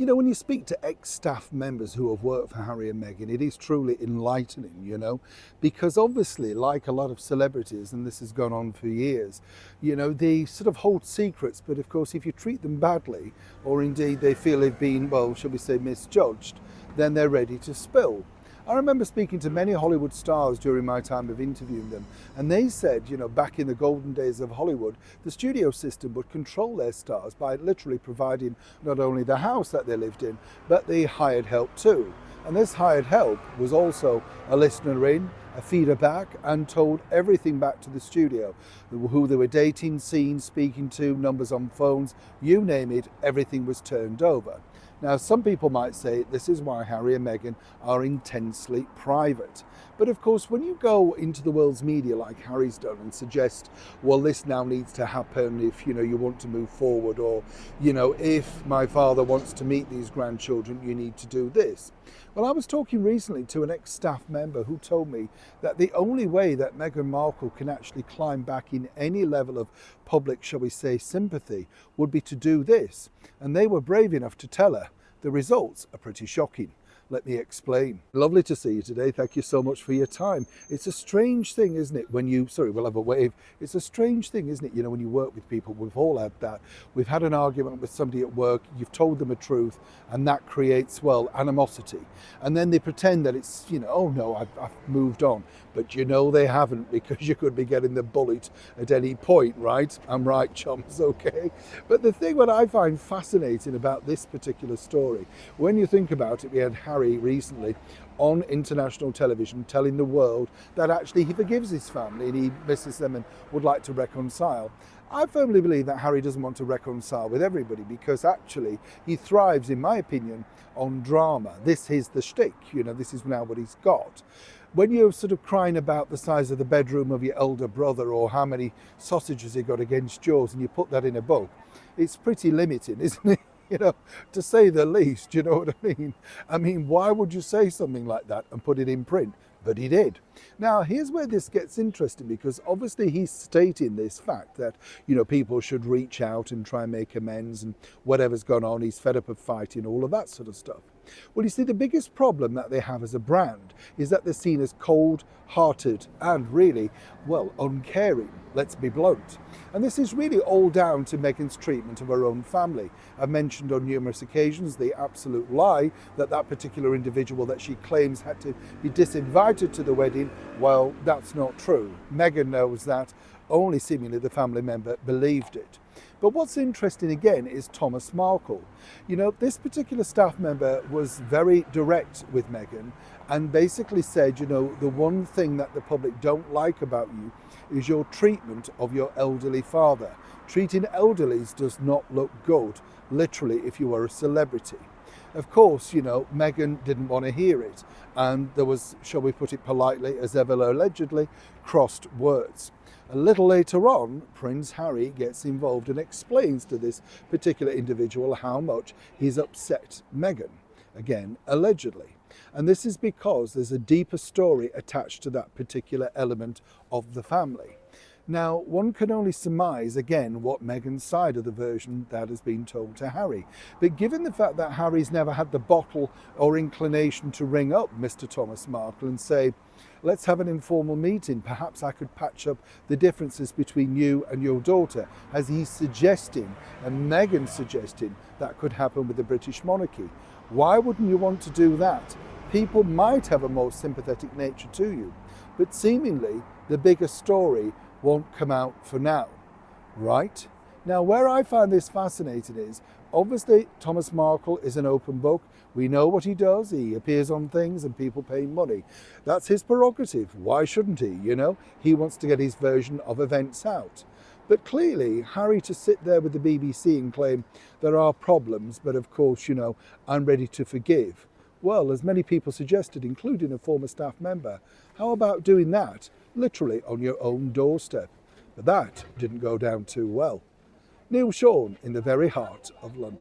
You know, when you speak to ex-staff members who have worked for Harry and Meghan, it is truly enlightening, because obviously, like a lot of celebrities, and this has gone on for years, they sort of hold secrets, but of course, if you treat them badly, or indeed they feel they've been, well, shall we say, misjudged, then they're ready to spill. I remember speaking to many Hollywood stars during my time of interviewing them, and they said, back in the golden days of Hollywood, the studio system would control their stars by literally providing not only the house that they lived in, but the hired help too. And this hired help was also a listener in, a feeder back, and told everything back to the studio. Who they were dating, seen, speaking to, numbers on phones, you name it, everything was turned over. Now, some people might say this is why Harry and Meghan are intensely private. But of course, when you go into the world's media like Harry's done and suggest, well, this now needs to happen if, you want to move forward, or, if my father wants to meet these grandchildren, you need to do this. Well, I was talking recently to an ex-staff member who told me that the only way that Meghan Markle can actually climb back in any level of public, shall we say, sympathy would be to do this. And they were brave enough to tell her. The results are pretty shocking. Let me explain. Lovely to see you today. Thank you so much for your time. It's a strange thing, isn't it, when you, sorry, we'll have a wave. It's a strange thing, isn't it, when you work with people. We've all had that. We've had an argument with somebody at work, you've told them a truth, and that creates, well, animosity. And then they pretend that it's, oh no, I've moved on. But they haven't, because you could be getting the bullet at any point, right? I'm right, chums, okay? But the thing what I find fascinating about this particular story, when you think about it, we had Harry recently on international television telling the world that actually he forgives his family and he misses them and would like to reconcile. I firmly believe that Harry doesn't want to reconcile with everybody, because actually he thrives, in my opinion, on drama. This is the shtick, this is now what he's got. When you're sort of crying about the size of the bedroom of your elder brother or how many sausages he got against yours, and you put that in a book, it's pretty limiting, isn't it? To say the least, you know what I mean? I mean, why would you say something like that and put it in print? But he did. Now, here's where this gets interesting, because obviously he's stating this fact that, people should reach out and try and make amends, and whatever's gone on, he's fed up of fighting, all of that sort of stuff. Well, you see, the biggest problem that they have as a brand is that they're seen as cold-hearted and really, well, uncaring. Let's be blunt. And this is really all down to Meghan's treatment of her own family. I've mentioned on numerous occasions the absolute lie that that particular individual that she claims had to be disinvited to the wedding. Well, that's not true. Meghan knows that. Only seemingly the family member believed it. But what's interesting again is Thomas Markle. This particular staff member was very direct with Meghan and basically said, the one thing that the public don't like about you is your treatment of your elderly father. Treating elderlies does not look good, literally, if you are a celebrity. Of course, Meghan didn't want to hear it. And there was, shall we put it politely, as ever allegedly, crossed words. A little later on, Prince Harry gets involved and explains to this particular individual how much he's upset Meghan. Again, allegedly. And this is because there's a deeper story attached to that particular element of the family. Now, one can only surmise, again, what Meghan's side of the version that has been told to Harry. But given the fact that Harry's never had the bottle or inclination to ring up Mr. Thomas Markle and say, let's have an informal meeting, perhaps I could patch up the differences between you and your daughter, as he's suggesting, and Meghan's suggesting, that could happen with the British monarchy. Why wouldn't you want to do that? People might have a more sympathetic nature to you, but seemingly the bigger story won't come out for now, right? Now, where I find this fascinating is, obviously, Thomas Markle is an open book. We know what he does. He appears on things and people pay him money. That's his prerogative. Why shouldn't he? He wants to get his version of events out. But clearly, Harry to sit there with the BBC and claim there are problems, but of course, I'm ready to forgive. Well, as many people suggested, including a former staff member, how about doing that literally on your own doorstep? But that didn't go down too well. Neil Sean in the very heart of London.